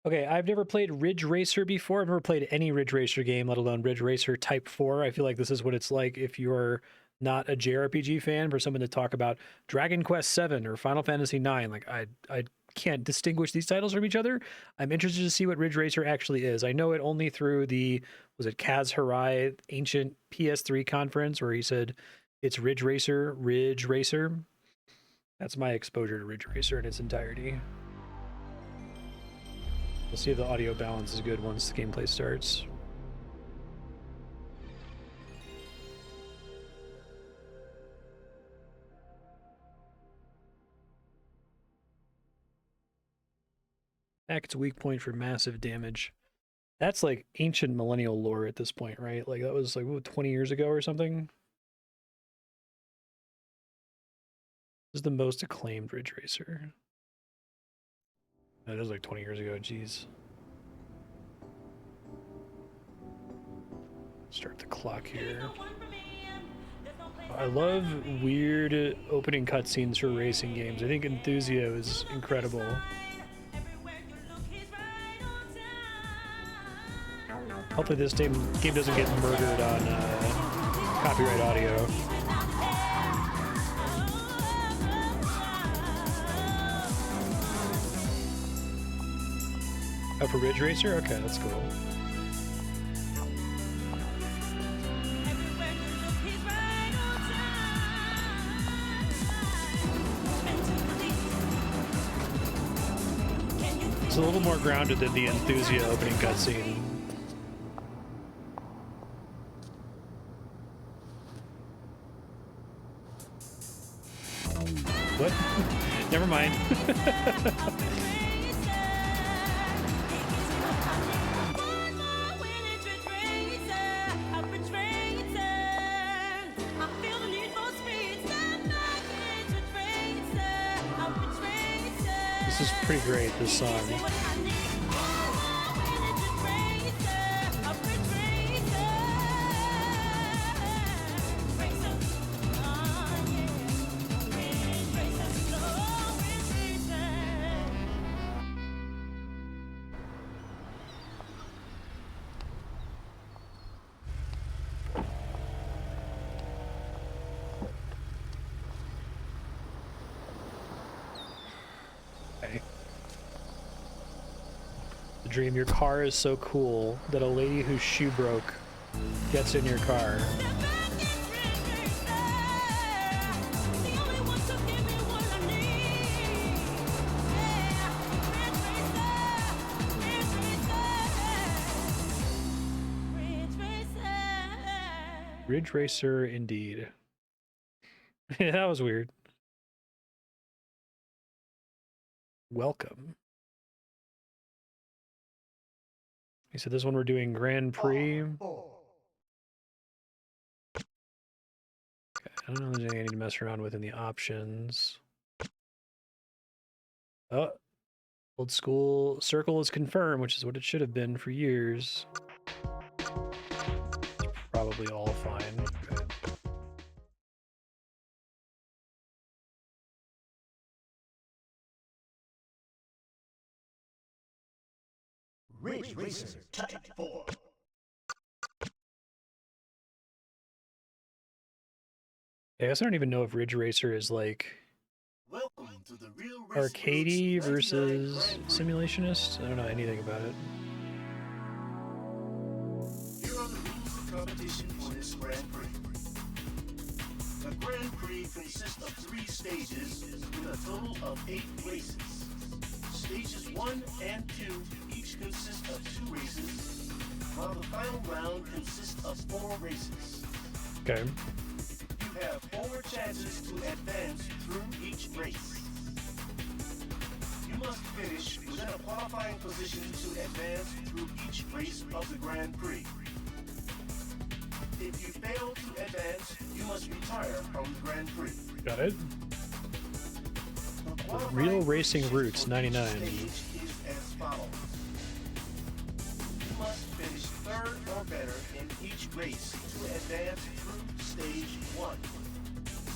Okay, I've never played Ridge Racer before. I've never played any Ridge Racer game, let alone Ridge Racer Type 4. I feel like this is what it's like if you're not a JRPG fan, for someone to talk about Dragon Quest 7 or Final Fantasy 9. Like I can't distinguish these titles from each other. I'm interested to see what Ridge Racer actually is. I know it only through the, was it Kaz Hirai ancient PS3 conference where he said it's Ridge Racer, Ridge Racer. That's my exposure to Ridge Racer in its entirety. We'll see if the audio balance is good once the gameplay starts. Act's weak point for massive damage. That's like ancient millennial lore at this point, right? Like that was like, what, 20 years ago or something? This is the most acclaimed Ridge Racer. That was like 20 years ago, jeez. Start the clock here. I love weird opening cutscenes for racing games. I think Enthusiast is incredible. Hopefully this game doesn't get murdered on copyright audio. Oh, for Ridge Racer? Okay, that's cool. It's a little more grounded than the Enthusiast opening cutscene. What? Never mind. This is pretty great, this song. Dream, your car is so cool that a lady whose shoe broke gets in your car. Ridge Racer, indeed. Yeah, that was weird. Welcome. So this one we're doing Grand Prix. Okay, I don't know if there's anything I need to mess around with in the options. Oh, old school circle is confirmed, which is what it should have been for years. It's probably all fine. Okay. Ridge Racer Type 4. I guess I don't even know if Ridge Racer is like arcadey versus simulationist. I don't know anything about it. Here are the rules of competition for this Grand Prix. The Grand Prix consists of 3 stages with a total of 8 races. Stages 1 and 2 each consist of 2 races, while the final round consists of 4 races. Okay. You have 4 chances to advance through each race. You must finish within a qualifying position to advance through each race of the Grand Prix. If you fail to advance, you must retire from the Grand Prix. Got it. Real Racing Roots 99. Is as follows. You must finish 3rd or better in each race to advance through stage 1.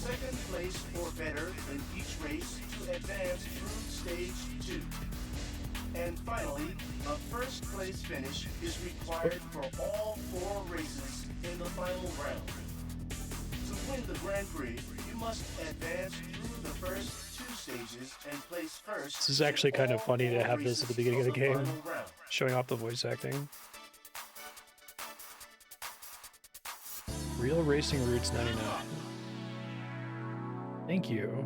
2nd place or better in each race to advance through stage 2. And finally, a first place finish is required for all 4 races in the final round. To win the Grand Prix, you must advance through the first 2 stages and place first. This is actually kind of funny to have this at the beginning of the game, showing off the voice acting. Real Racing Roots 99. Thank you.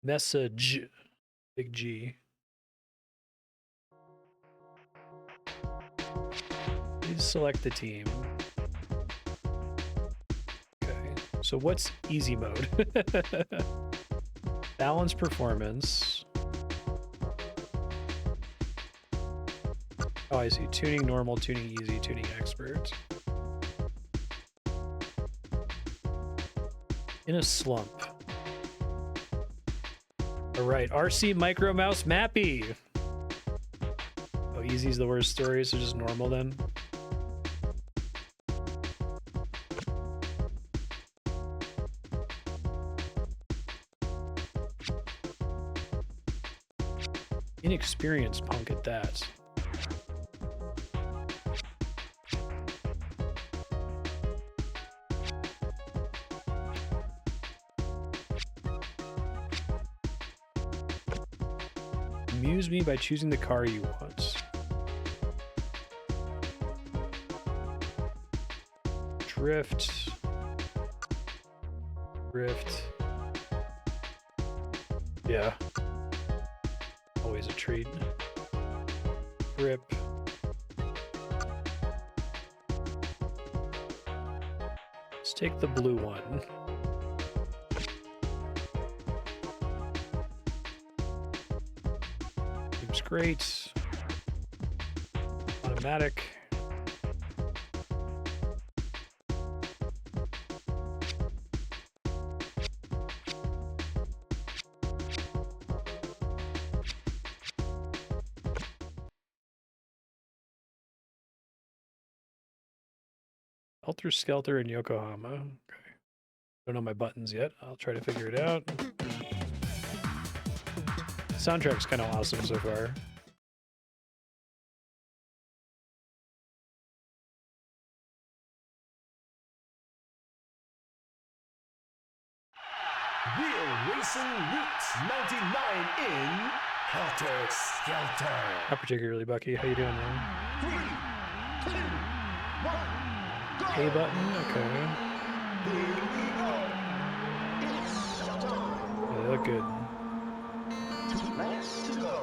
Message. Big G. Please select the team. Okay, so what's easy mode? Balance performance. Oh, I see. Tuning normal, tuning easy, tuning expert. In a slump. All right, RC Micro Mouse Mappy. Oh, easy's the worst story, so just normal then. Inexperienced punk at that. Amuse me by choosing the car you want. Drift. Drift. Yeah. Always a treat. Grip. Let's take the blue one. Seems great. Automatic. Helter, Skelter, and Yokohama. Okay. Don't know my buttons yet. I'll try to figure it out. Soundtrack's kind of awesome so far. Real Racing Roots 99 in Helter Skelter. Not particularly, Bucky. How you doing, man? 3, 2, 1. A button, okay. Yeah, they look good. 2 laps to go.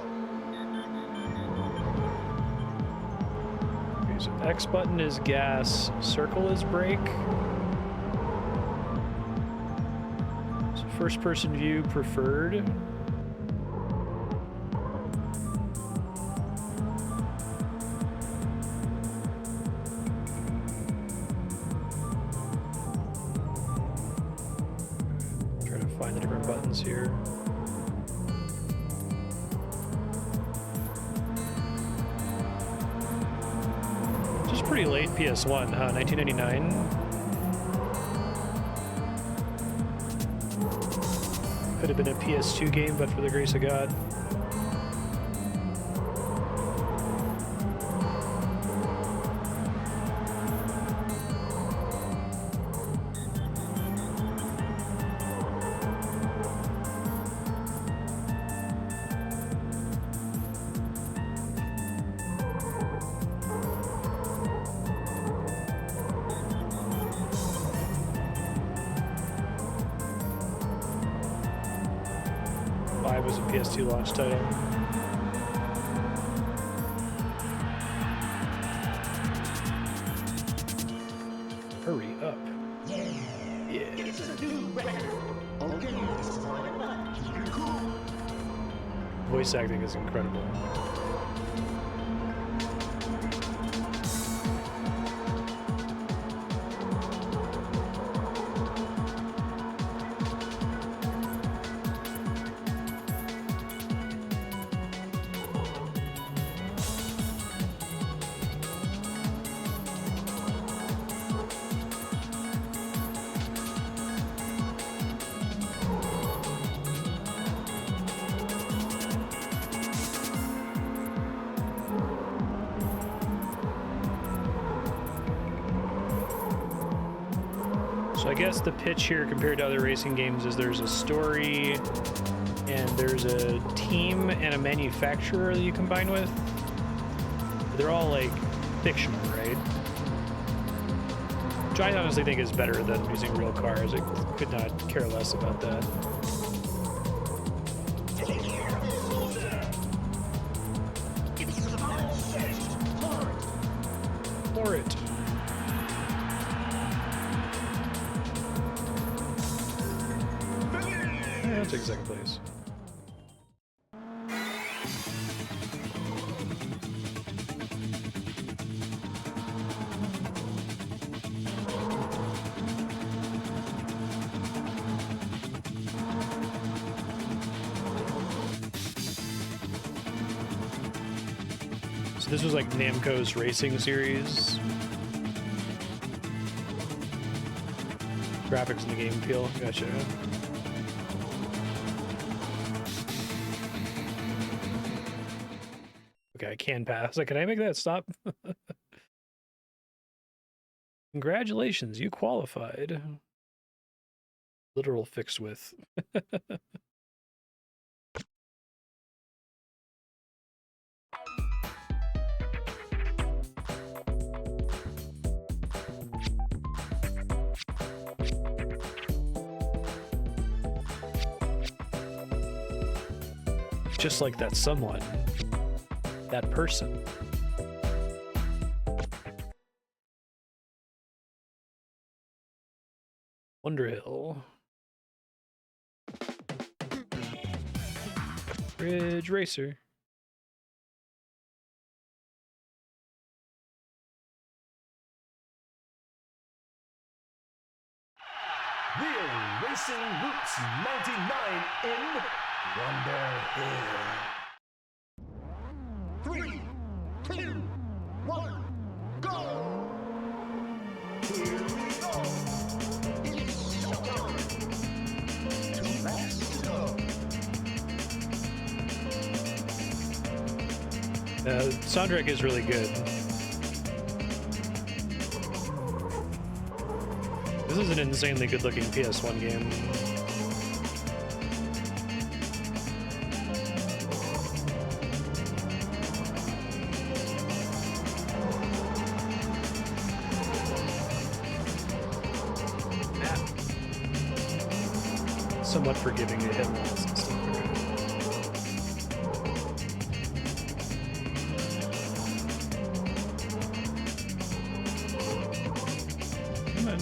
Okay, so X button is gas, circle is brake. So first person view preferred. Here. Just pretty late PS1, huh? 1999. Could have been a PS2 game, but for the grace of God. Was a PS2 launch title. Hurry up. Yeah. It's a new record. Okay, this is what I want. Keep it cool. Voice acting is incredible. So I guess the pitch here compared to other racing games is there's a story and there's a team and a manufacturer that you combine with. They're all like fictional, right? Which I honestly think is better than using real cars. I could not care less about that. For it. Yeah, I'll take second place. So this was like Namco's racing series. Graphics in the game feel. Gotcha. Okay, I can pass. Like, can I make that stop? Congratulations, you qualified. Literal fixed with. Just like that someone, that person. Wonderhill. Ridge Racer. Real Racing Roots 99 in Wonderhill. 3, 2, 1, go! Here we go! It's showtime! Too fast to go! Soundtrack is really good. This is an insanely good-looking PS1 game. Somewhat forgiving to hit walls and stuff. Come on.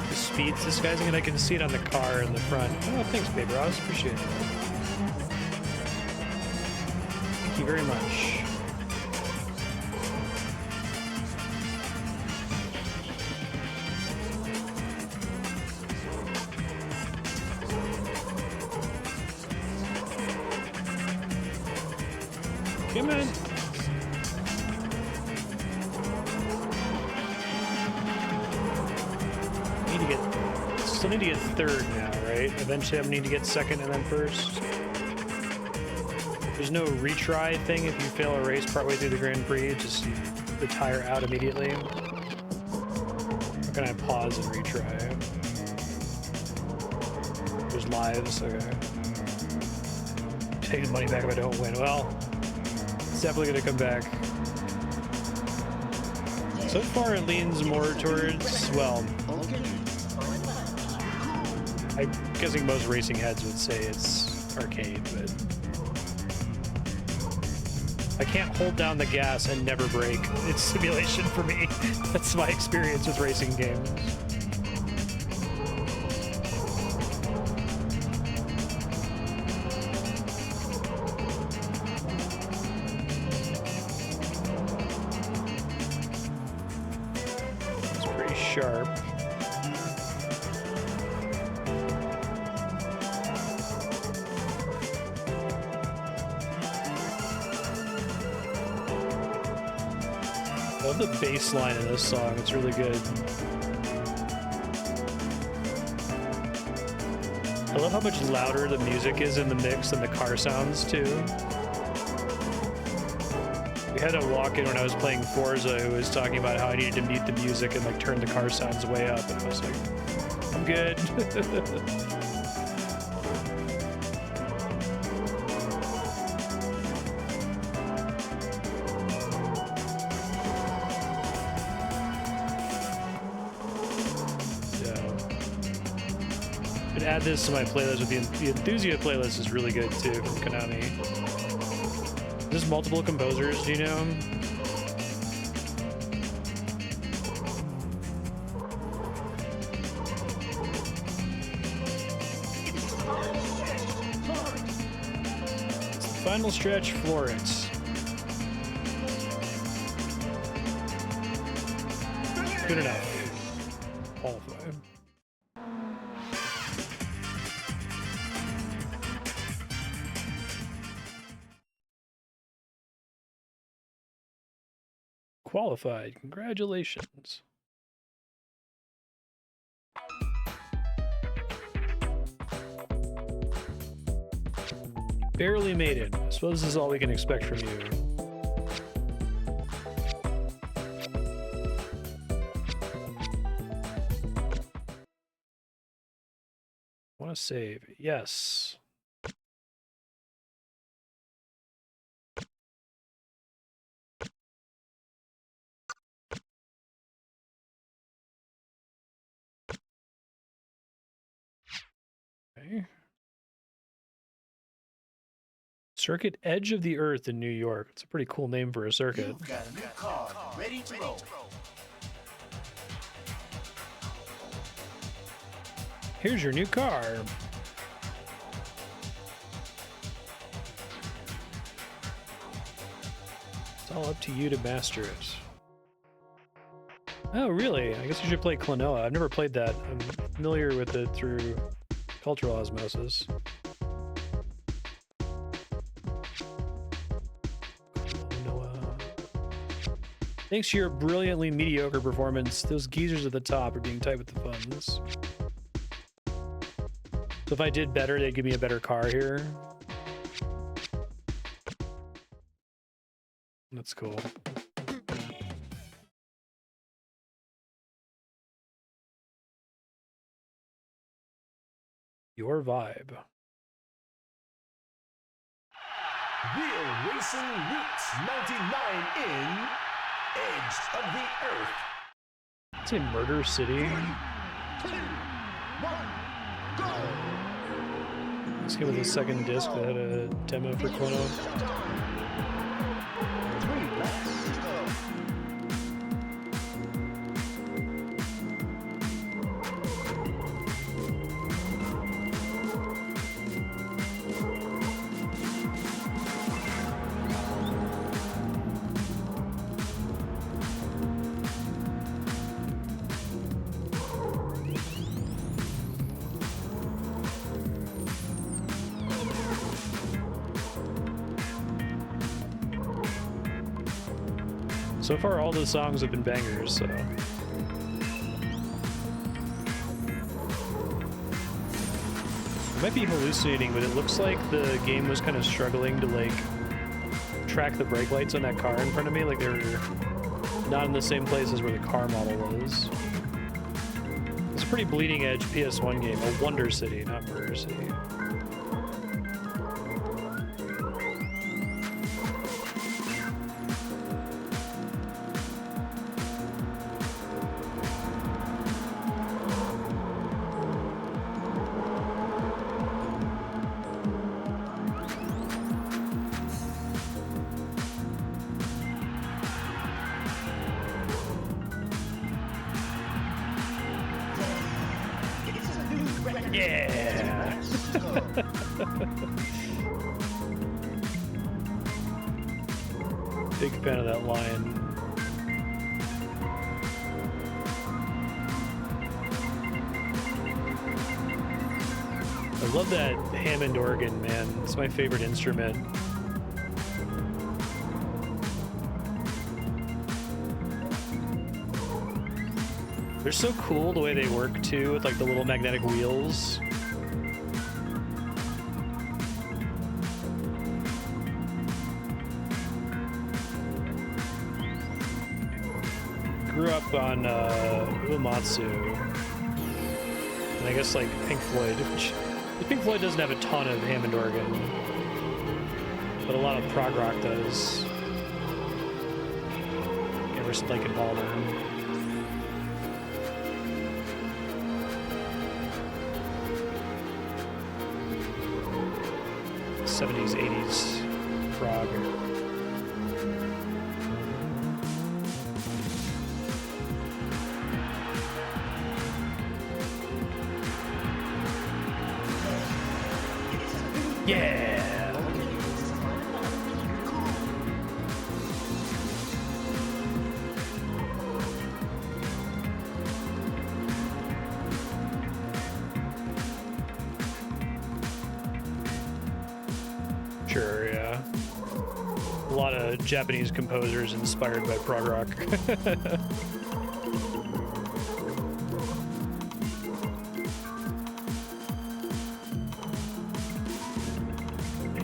The speed's disguising it. I can see it on the car in the front. Oh, thanks, Paper Ross. Appreciate it. Thank you very much. Come on. Still need to get third now, right? Eventually I'm need to get second and then first. There's no retry thing if you fail a race partway through the Grand Prix, just retire out immediately. Or can I pause and retry? There's lives, okay. Taking money back if I don't win. Well, it's definitely gonna come back. So far it leans more towards, well, I'm guessing most racing heads would say it's arcade, but I can't hold down the gas and never brake. It's simulation for me. That's my experience with racing games. It's pretty sharp. I love the bass line in this song. It's really good. I love how much louder the music is in the mix than the car sounds too. We had a walk-in when I was playing Forza who was talking about how I needed to mute the music and like turn the car sounds way up, and I was like, I'm good. Add this to my playlist. With the Enthusiast playlist is really good too from Konami. There's multiple composers, do you know? It's the final stretch, Florence. Good enough. Qualified. Qualified. Congratulations. Barely made it. I suppose this is all we can expect from you. Want to save? Yes. Okay. Circuit Edge of the Earth in New York. It's a pretty cool name for a circuit. You've got a new car ready to roll. Here's your new car. It's all up to you to master it. Oh, really? I guess you should play Klonoa. I've never played that. I'm familiar with it through cultural osmosis. Klonoa. Thanks to your brilliantly mediocre performance, those geezers at the top are being tight with the funds. So if I did better, they'd give me a better car here. That's cool. Your vibe. Real Racing Roots 99 in Edge of the Earth. It's a Murder City. 3, 2, 1, go! Let's give it a second disc that had a demo for Klonoa. 3 laps to go. So far, all the songs have been bangers, so. I might be hallucinating, but it looks like the game was kind of struggling to, like, track the brake lights on that car in front of me. Like, they were not in the same places where the car model was. It's a pretty bleeding edge PS1 game. A Wonder City, not Murder City. Yeah! Big fan of that line. I love that Hammond organ, man. It's my favorite instrument. They're so cool the way they work too, with like the little magnetic wheels. grew up on Uematsu, and I guess like Pink Floyd. Pink Floyd doesn't have a ton of Hammond organ, but a lot of prog rock does. Emerson, Lake and Palmer. 70s, 80s prog. Yeah. Sure, yeah. A lot of Japanese composers inspired by prog rock.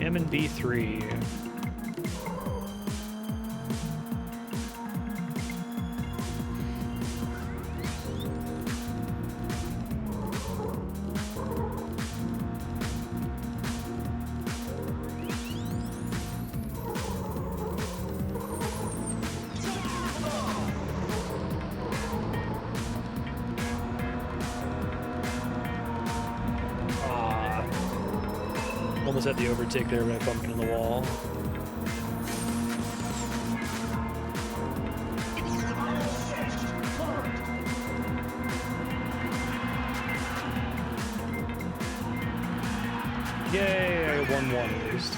Hammond B3. Almost had the overtake there when I bumped into the wall. Yay, I won one at least.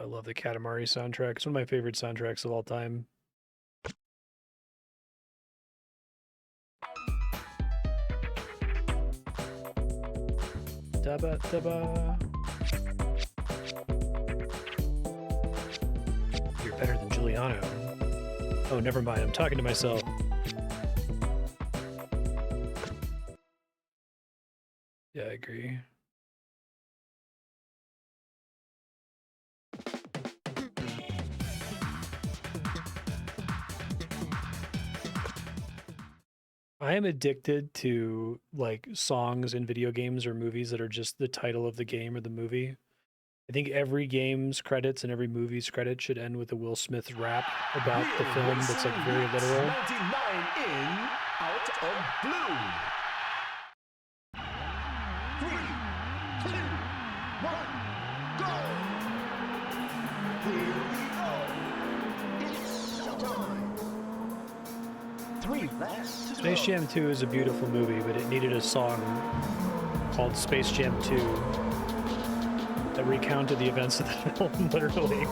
I love the Katamari soundtrack. It's one of my favorite soundtracks of all time. Daba daba. You're better than Giuliano. Oh, never mind. I'm talking to myself. Yeah, I agree. I am addicted to like songs in video games or movies that are just the title of the game or the movie. I think every game's credits and every movie's credit should end with a Will Smith rap about the film that's like very literal. 99 in, out of blue. 3, 2, 1, go! Here we go! It's showtime! 3 laps to Space go. Jam 2 is a beautiful movie, but it needed a song called Space Jam 2 that recounted the events of the film, literally.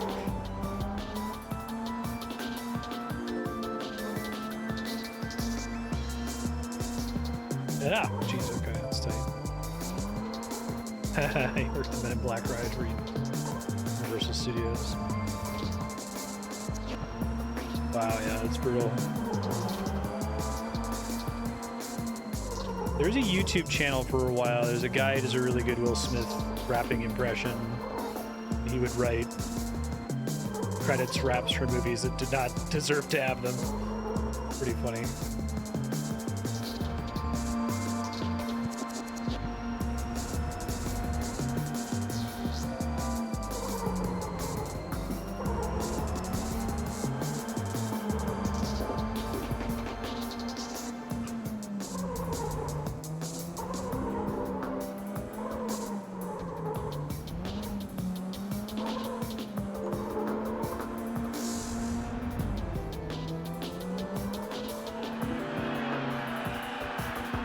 Yeah, jeez, okay, that's tight. I heard the Men in Black ride for Universal Studios. Wow, yeah, that's brutal. There's a YouTube channel for a while. There's a guy who does a really good Will Smith rapping impression. He would write credits, raps for movies that did not deserve to have them. Pretty funny.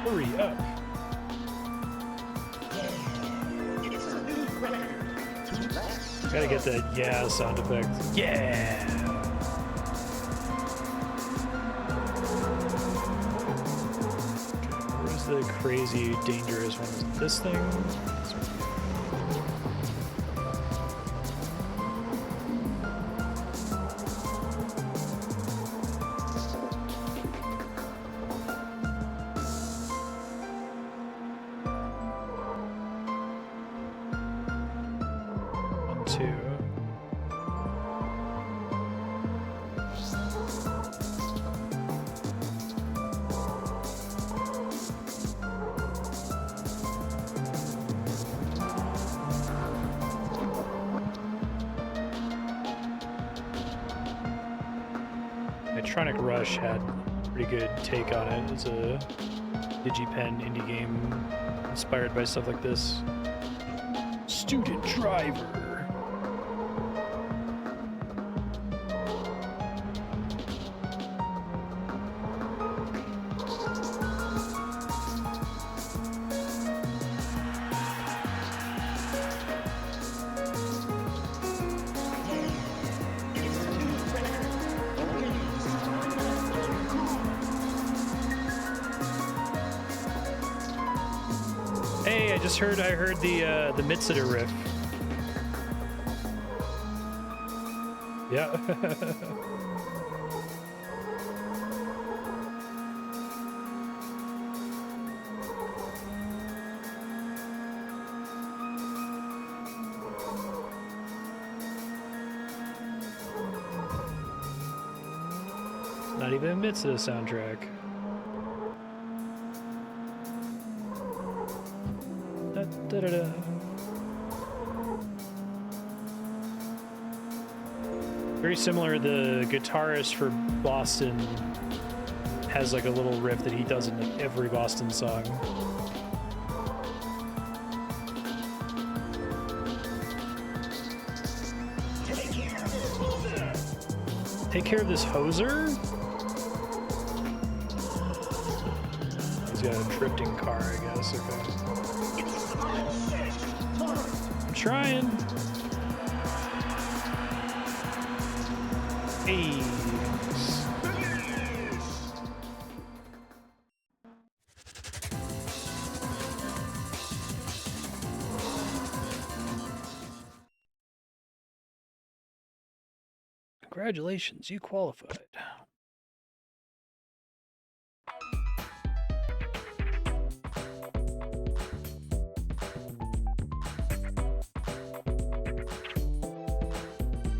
Hurry up. It's a new record. 2 laps to Gotta go. get that yeah sound effect. Yeah! Where's the crazy, dangerous one? Is it this thing? Nitronic Rush had a pretty good take on it. It's a DigiPen indie game inspired by stuff like this. Student Driver. Hey, I heard the Mitsuda riff. Yeah. Not even a Mitsuda soundtrack. Da-da-da. Very similar, the guitarist for Boston has like a little riff that he does in like every Boston song. Take care of this hoser? He's got a drifting car, I guess. Okay. I'm trying. Hey. Congratulations, you qualified.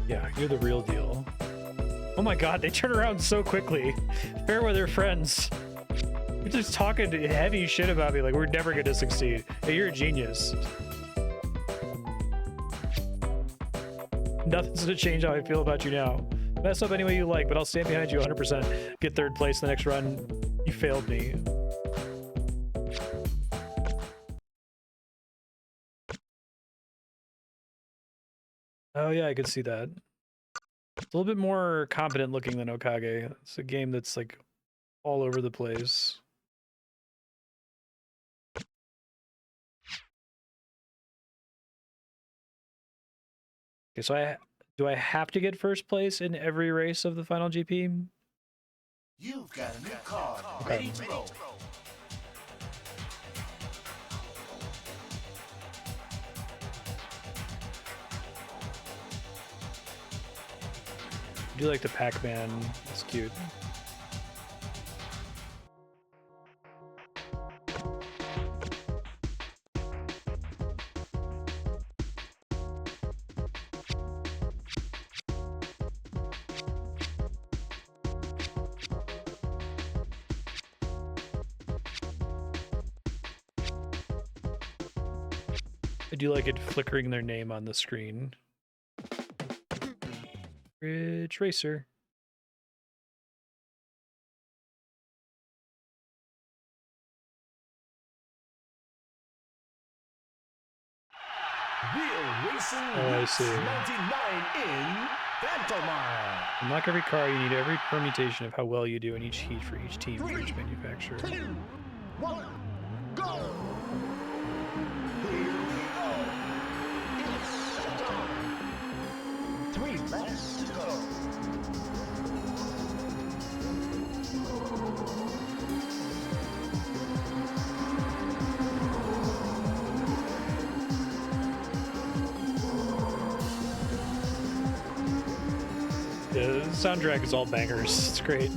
Yeah, you're the real deal. Oh my god, they turn around so quickly. Fairweather friends. You're just talking heavy shit about me like we're never gonna succeed. Hey, you're a genius. Nothing's gonna change how I feel about you now. Mess up any way you like, but I'll stand behind you 100%. Get third place the next run. You failed me. Oh yeah, I could see that. It's a little bit more competent looking than Okage. It's a game that's like all over the place. Okay, so do I have to get first place in every race of the final GP? You've got a new card ready to roll. I do like the Pac-Man. It's cute. I do like it flickering their name on the screen. Ridge Racer. Real Racing I see. 99 in Phantomile. Unlock every car, you need every permutation of how well you do in each heat for each team for each manufacturer. 2, 1, go! Here we go! It's showtime! 3 laps to go. Yeah, the soundtrack is all bangers. It's great.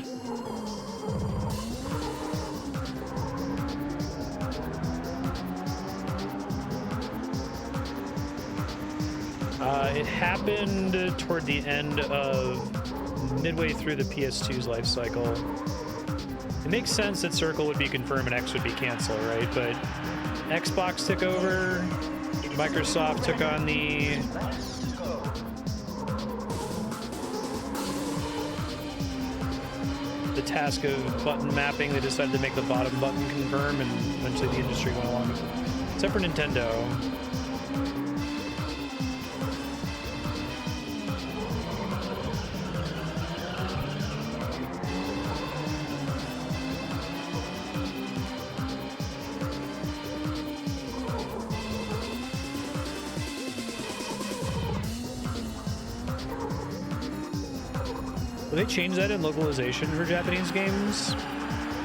It happened toward the end of midway through the PS2's life cycle. It makes sense that Circle would be confirmed and X would be canceled, right? But Xbox took over, Microsoft took on the the task of button mapping, they decided to make the bottom button confirm, and eventually the industry went along with it. Except for Nintendo. Will they change that in localization for Japanese games?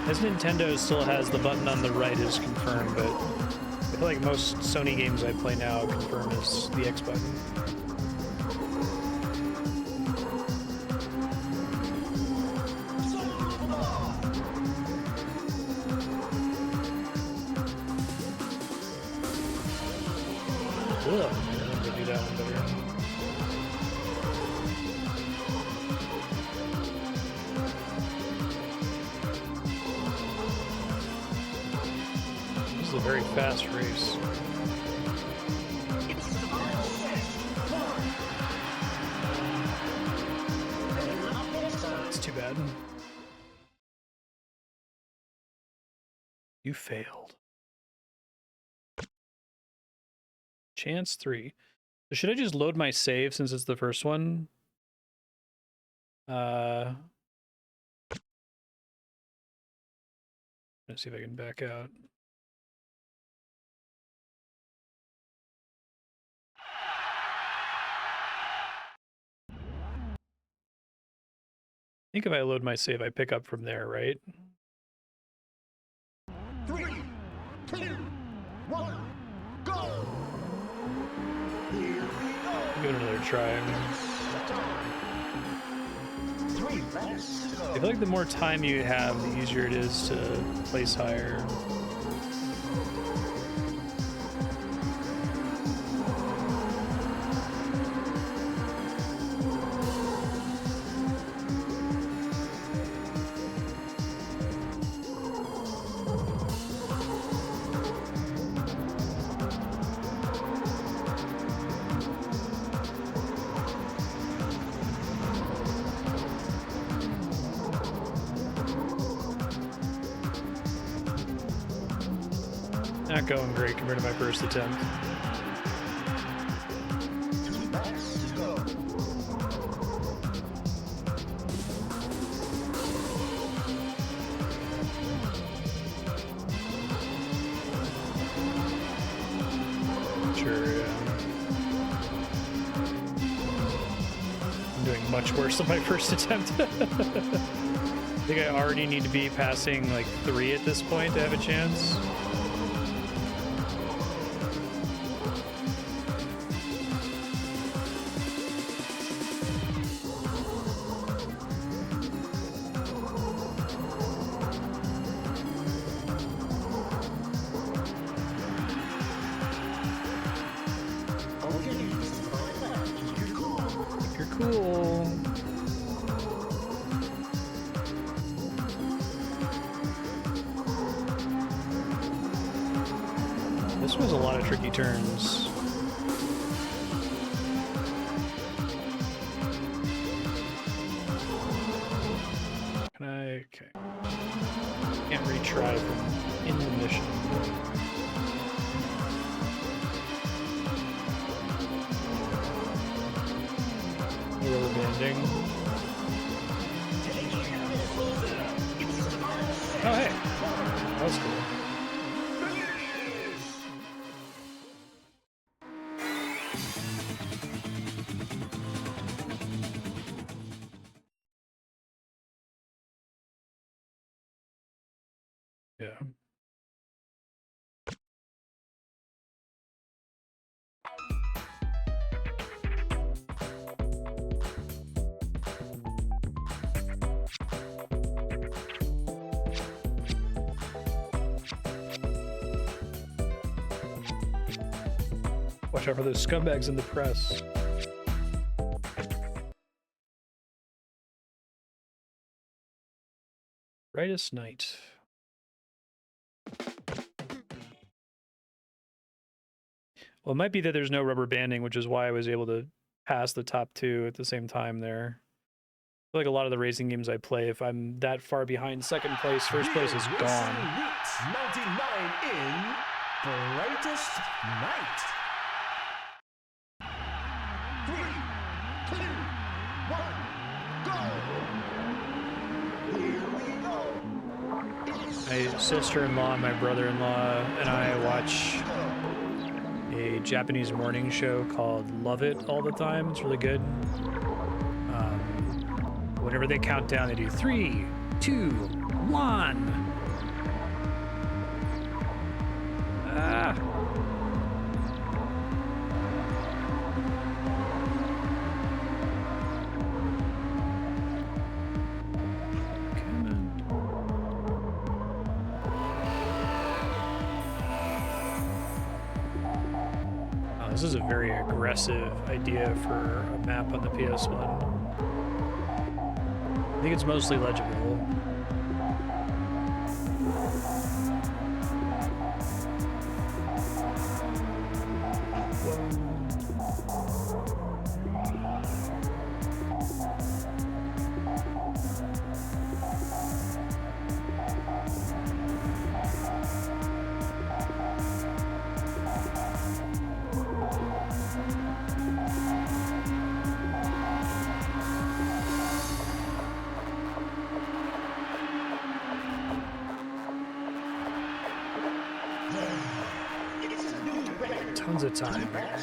As Nintendo still has the button on the right is confirmed, but I feel like most Sony games I play now confirm as the X button. Ugh, I remember to do that one better. This is a very fast race. It's too bad. You failed. Chance 3. So should I just load my save since it's the first one? Let's see if I can back out. I think if I load my save, I pick up from there, right? 3, 2, 1, go! Here we go! Give it another try. Three laps to go. I feel like the more time you have, the easier it is to place higher. Not going great compared to my first attempt. 2 laps to go. Sure, yeah. I'm doing much worse than my first attempt. I think I already need to be passing like 3 at this point to have a chance. Okay, this is my lap. You're cool. You're cool. This was a lot of tricky turns. Can I? Okay. Can't retry from in the mission. Rubber banding. Oh, hey. That was cool. Yeah. Watch out for those scumbags in the press. Brightest Nite. Well, it might be that there's no rubber banding, which is why I was able to pass the top 2 at the same time there. feel like a lot of the racing games I play, if I'm that far behind second place, first place is Racing gone. Route 99 in Brightest Nite. 3, 2, 1, go! Here we go! My sister-in-law, my brother-in-law, and I watch a Japanese morning show called Love It all the time. It's really good. Whenever they count down, they do 3, 2, 1. Ah. Come on. Oh, this is a very aggressive idea for a map on the PS1. I think it's mostly legible. Tons of time here.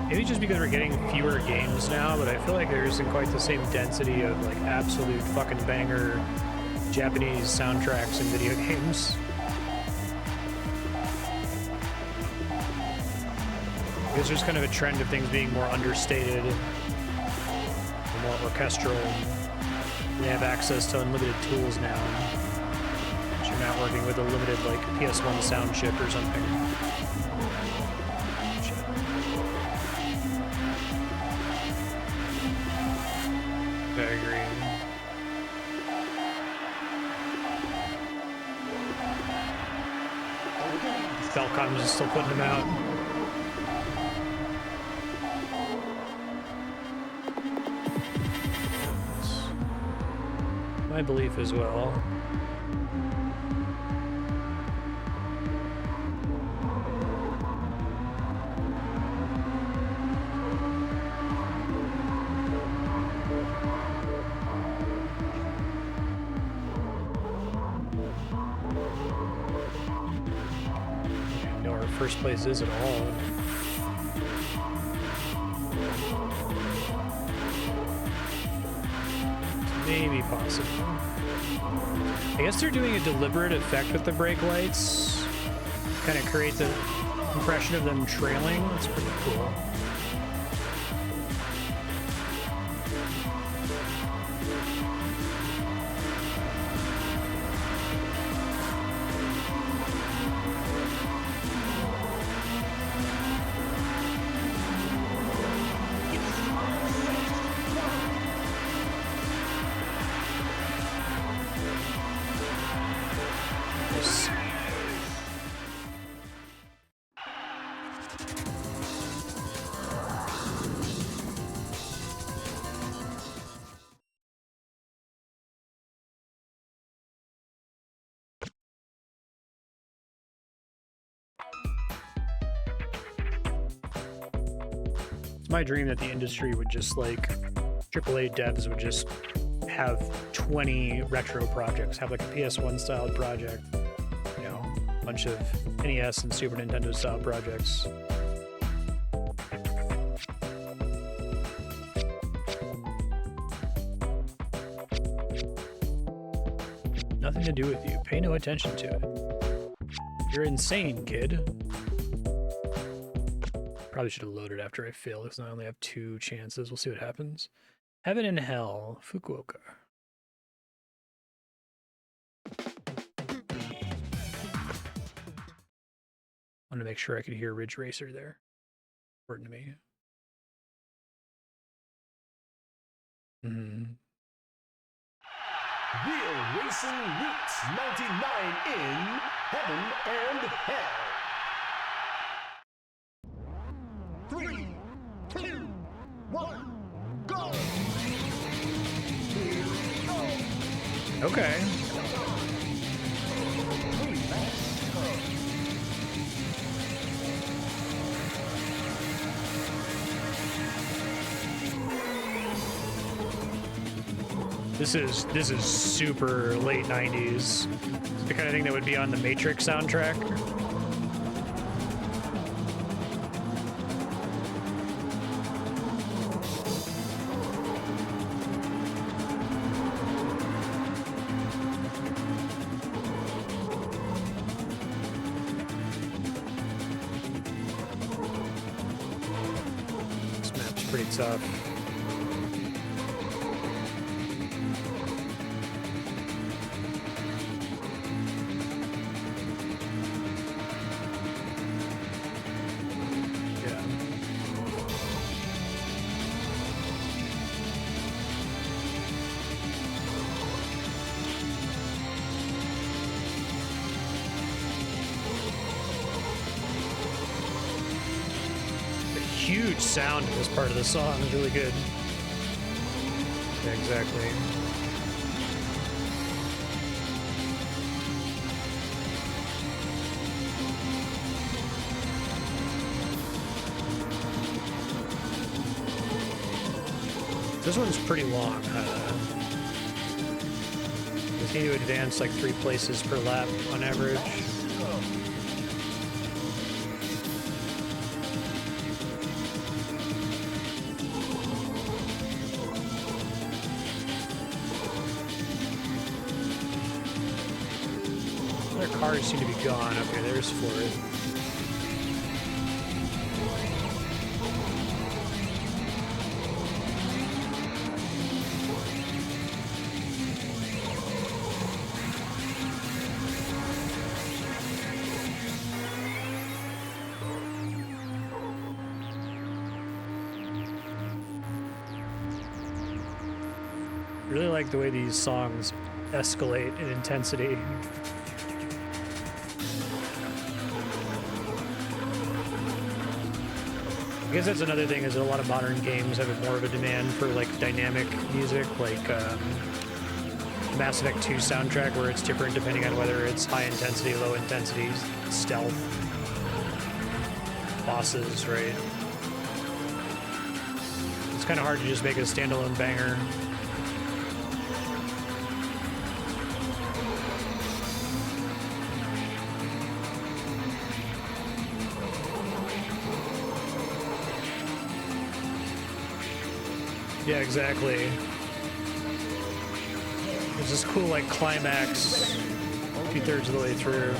Maybe just because we're getting fewer games now, but I feel like there isn't quite the same density of like absolute fucking banger Japanese soundtracks in video games. There's just kind of a trend of things being more understated, more orchestral. They have access to unlimited tools now. So you're not working with a limited like PS1 sound chip or something. I agree. Falcon is still putting them out. That's my belief as well. First place is at all. Maybe possible. I guess they're doing a deliberate effect with the brake lights. Kind of create the impression of them trailing. That's pretty cool. It's my dream that the industry would just like AAA devs would just have 20 retro projects, have like a PS1 style project, you know, a bunch of NES and Super Nintendo style projects. Nothing to do with you. Pay no attention to it. You're insane, kid. Probably should have loaded after I failed because I only have 2 chances. We'll see what happens. Heaven and Hell, Fukuoka. I want to make sure I could hear Ridge Racer there. Important to me. Real Racing Roots 99 in Heaven and Hell. 3, 2, 1, go! Okay. This is super late 90s. The kind of thing that would be on the Matrix soundtrack. This map's pretty tough. Huge sound in this part of the song is really good. Yeah, exactly. This one's pretty long. Just need to advance like 3 places per lap on average. Cars seem to be gone. Okay, there's Floyd. I really like the way these songs escalate in intensity. I guess that's another thing, is that a lot of modern games have more of a demand for like dynamic music, like Mass Effect 2 soundtrack, where it's different depending on whether it's high intensity, low intensity, stealth, bosses, right? It's kind of hard to just make a standalone banger. Yeah, exactly. There's this cool, like, climax 2/3 of the way through.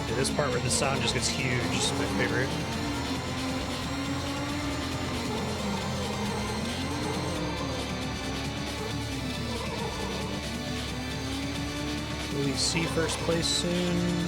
Yeah, this part where the sound just gets huge is my favorite. Will we see first place soon?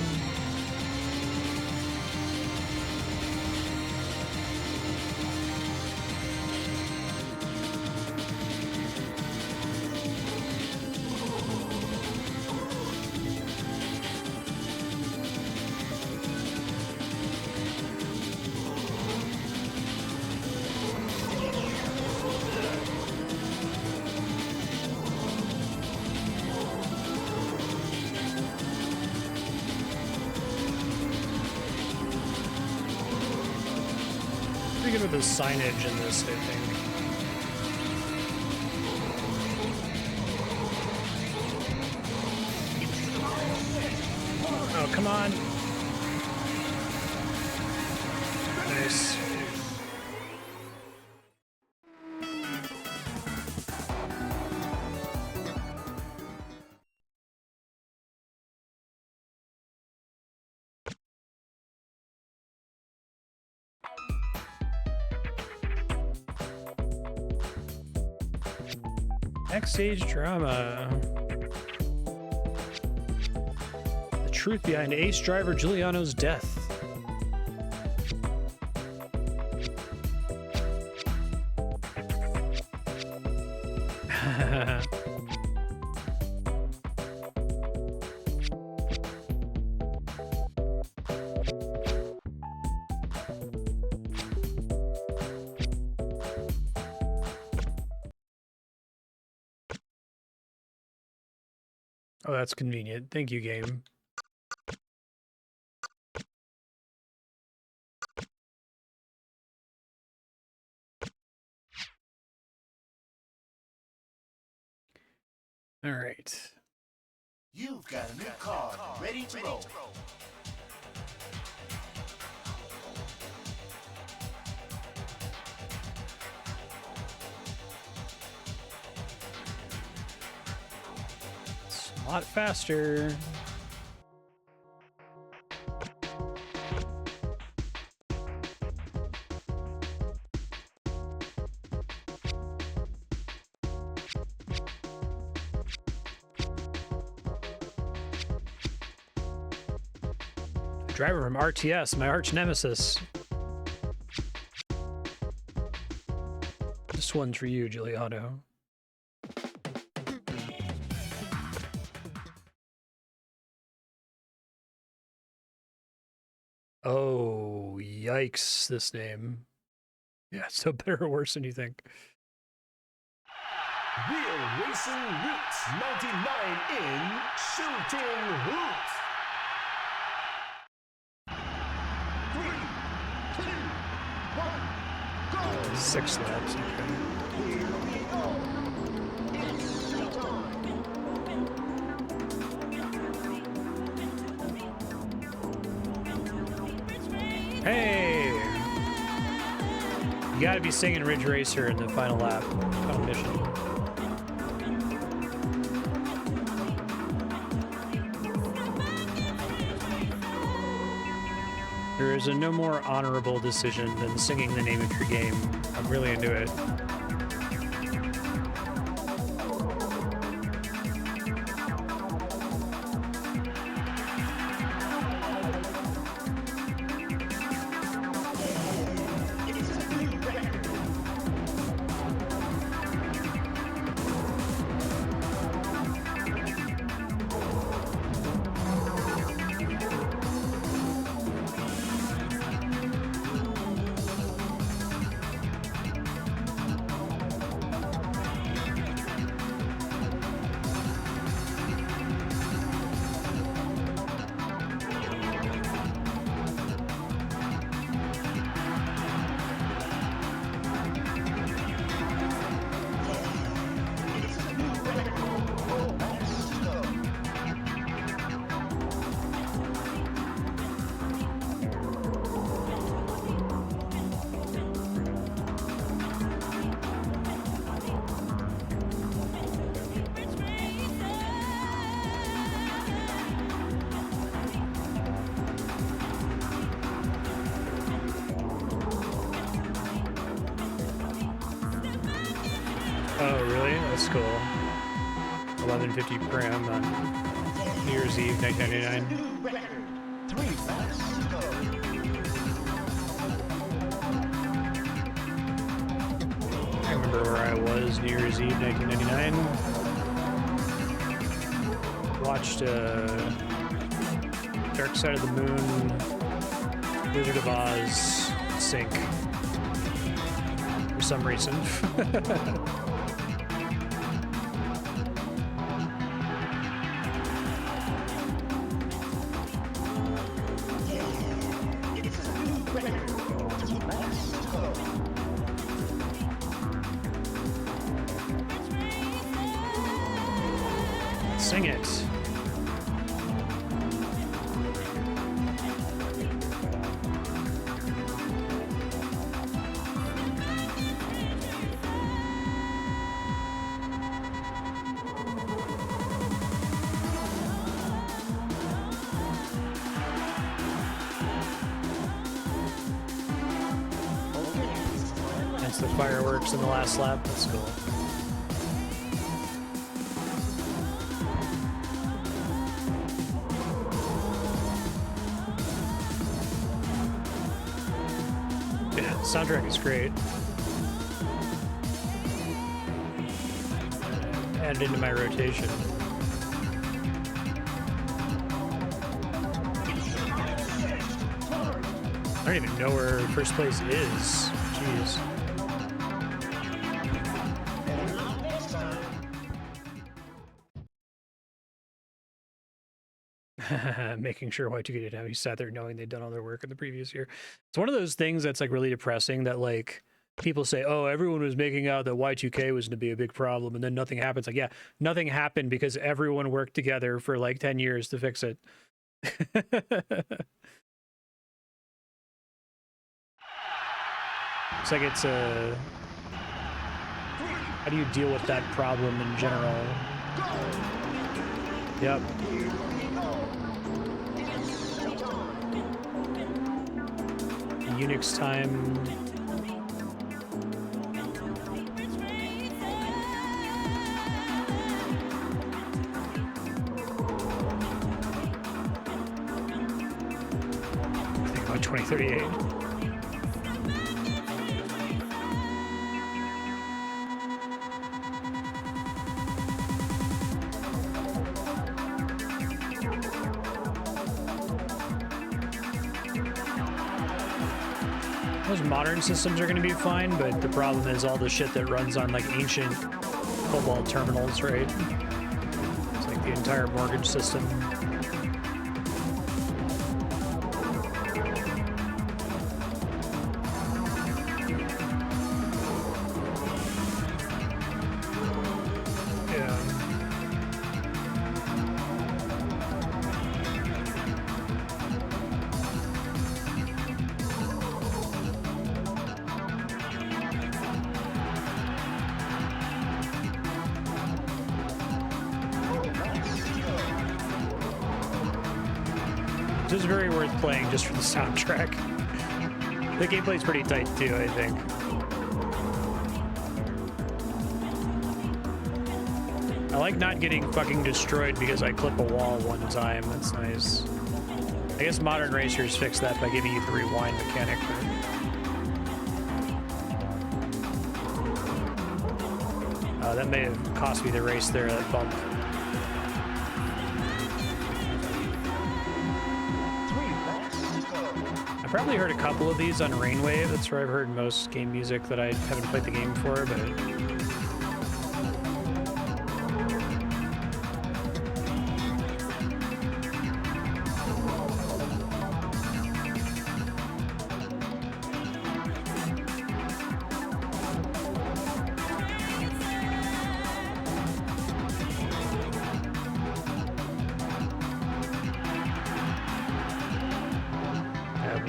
Pretty good with the signage in this, I think. Oh, come on. Nice. Backstage drama. The truth behind Ace driver Giuliano's death. Oh, that's convenient. Thank you, game. All right. You've got a new card ready to roll. It's a lot faster. Driver from RTS, my arch nemesis. This one's for you, Giuliano. Oh, yikes, this name. Yeah, so better or worse than you think. Real Racing Roots 99 in Shooting Hoops. 3, 2, 1, go! 6 laps. Okay. Here we go! It's showtime! Hey! You gotta be singing Ridge Racer in the final lap. Final mission. There is a no more honorable decision than singing the name of your game. I'm really into it. Oh, really? That's cool. 11:50 p.m. on New Year's Eve, 1999. New record! 3 laps to go! I remember where I was New Year's Eve, 1999. Watched Dark Side of the Moon, Wizard of Oz sync for some reason. Sing it. That's the fireworks in the last lap. That's cool. Soundtrack is great. Add it into my rotation. I don't even know where first place is. Jeez. Making sure Y2K didn't have you sat there knowing they'd done all their work in the previous year. It's one of those things that's like really depressing that like people say, oh, everyone was making out that Y2K was going to be a big problem and then nothing happens. Like, yeah, nothing happened because everyone worked together for like 10 years to fix it. It's like it's a... How do you deal with that problem in general? Yep. Unix time. I think about 2038. Those modern systems are going to be fine, but the problem is all the shit that runs on like ancient COBOL terminals, right? It's like the entire mortgage system. This is very worth playing just for the soundtrack. The gameplay's pretty tight too, I think. I like not getting fucking destroyed because I clip a wall one time. That's nice. I guess modern racers fix that by giving you the rewind mechanic. That may have cost me the race there, that bump. I probably heard a couple of these on Rainwave. That's where I've heard most game music that I haven't played the game for, but...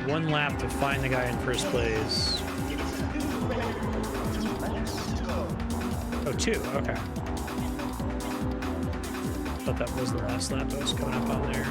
one lap to find the guy in first place. Oh, two, okay. Thought that was the last lap that was coming up on there.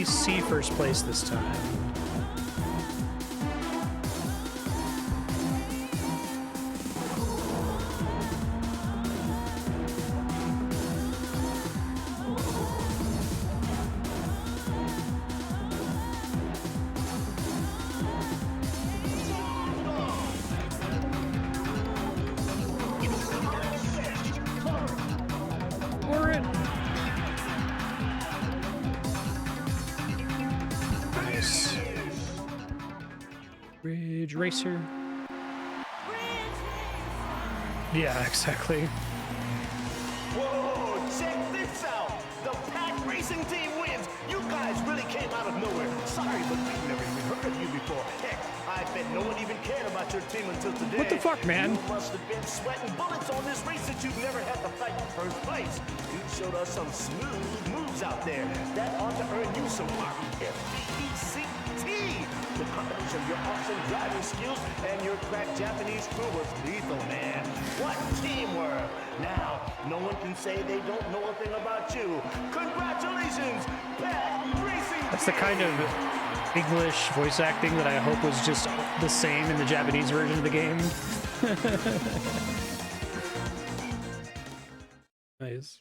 See first place this time. Racer. Yeah, exactly. Whoa, check this out! The Pack Racing team wins! You guys really came out of nowhere. Sorry, but we've never even heard of you before. Heck, I bet no one even cared about your team until today. What the fuck, man? You must have been sweating bullets on this race that you've never had to fight in first place. You showed us some smooth moves out there. That ought to earn you some REFBECT. The company demonstration of your awesome driving skills, and your crack Japanese crew was lethal, man. What teamwork! Now, no one can say they don't know a thing about you. Congratulations, Pat Racing! That's the kind of English voice acting that I hope was just the same in the Japanese version of the game. Nice.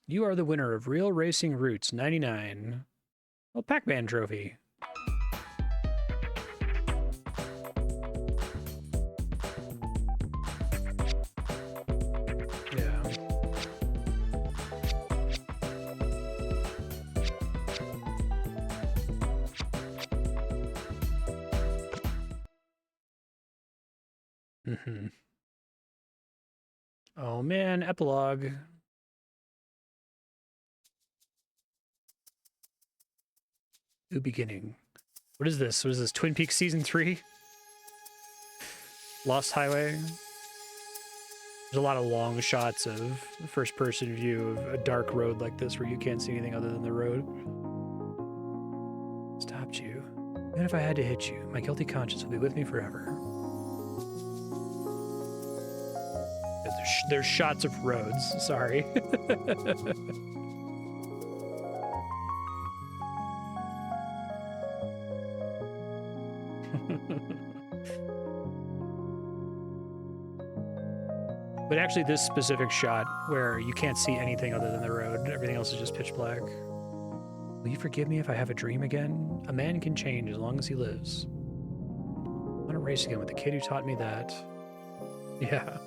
You are the winner of Real Racing Roots 99. Well, Pac-Man trophy. Yeah. Mm-hmm. Oh man, epilogue. New beginning. What is this? What is this? Twin Peaks Season 3? Lost Highway? There's a lot of long shots of first-person view of a dark road like this where you can't see anything other than the road. Stopped you. Even if I had to hit you, my guilty conscience will be with me forever. There's shots of roads. Sorry. But actually this specific shot where you can't see anything other than the road, everything else is just pitch black. Will you forgive me if I have a dream again? A man can change as long as he lives. I want to race again with the kid who taught me that. Yeah.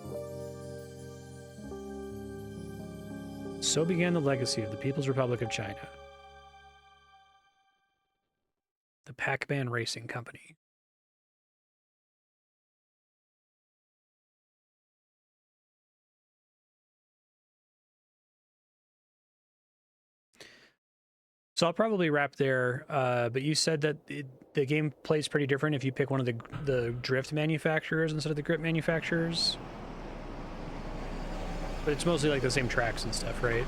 So began the legacy of the People's Republic of China. The Pac-Man Racing Company. So I'll probably wrap there, but you said that the game plays pretty different if you pick one of the drift manufacturers instead of the grip manufacturers. But it's mostly like the same tracks and stuff, right?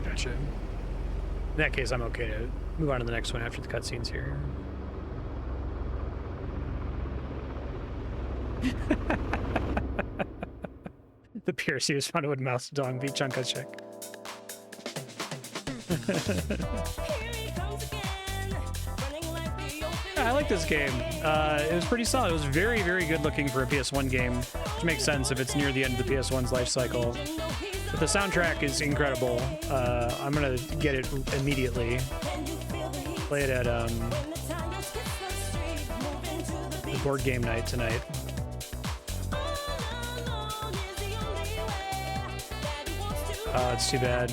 Gotcha. In that case, I'm okay to move on to the next one after the cutscenes here. The PRC was found with Mouse Dong beat Chunka-Check. I like this game. It was pretty solid. It was very, very good looking for a PS1 game, which makes sense if it's near the end of the PS1's life cycle. But the soundtrack is incredible. I'm gonna get it immediately. Play it at the board game night tonight. It's too bad.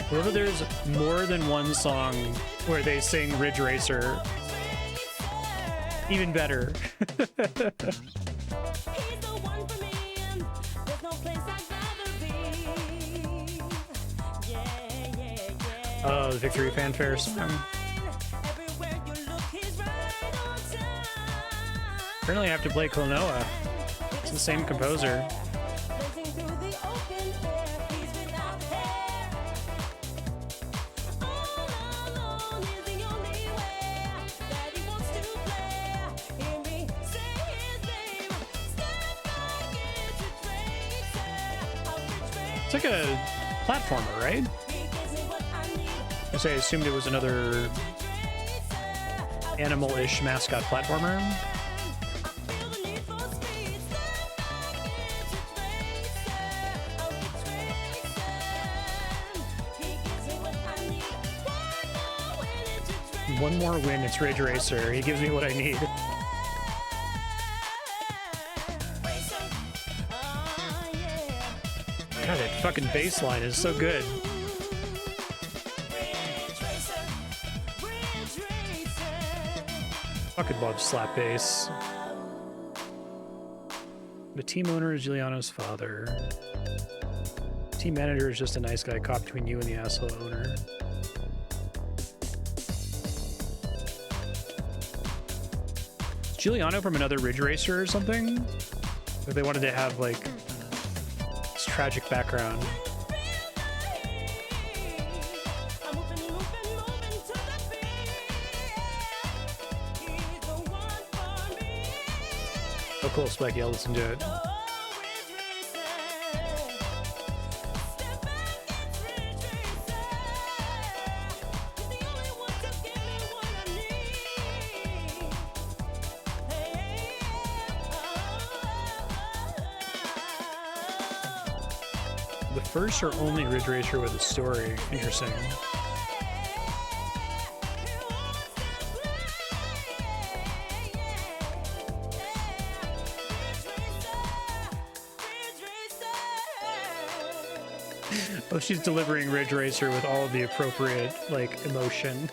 Whenever there's more than one song where they sing Ridge Racer, even better. Oh, the victory fanfare song. Apparently I have to play Klonoa. It's the same composer. It's like a platformer, right? I assumed it was another animal-ish mascot platformer. One more win, it's Ridge Racer. He gives me what I need. God, that fucking bass line is so good. Could love slap bass. The team owner is Giuliano's father. Team manager is just a nice guy caught between you and the asshole owner. Is Giuliano from another Ridge Racer or something? If they wanted to have like this tragic background. Oh cool, Spike, I'll listen to it. The first or only Ridge Racer with a story. Interesting. Oh, she's delivering Ridge Racer with all of the appropriate, like, emotion.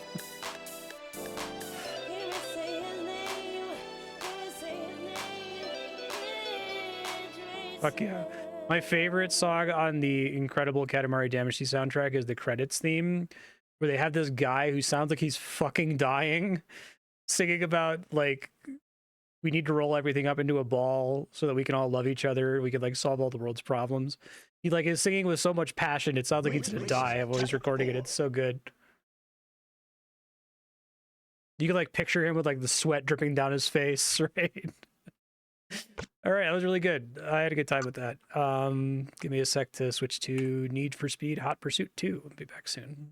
Fuck yeah. My favorite song on the incredible Katamari Damacy soundtrack is the credits theme, where they have this guy who sounds like he's fucking dying, singing about, like, we need to roll everything up into a ball so that we can all love each other. We can, like, solve all the world's problems. He, like, is singing with so much passion, it sounds like he's gonna die. I'm always recording it. It's so good. You can, like, picture him with, like, the sweat dripping down his face, right? All right, that was really good. I had a good time with that. Give me a sec to switch to Need for Speed Hot Pursuit 2. I'll be back soon.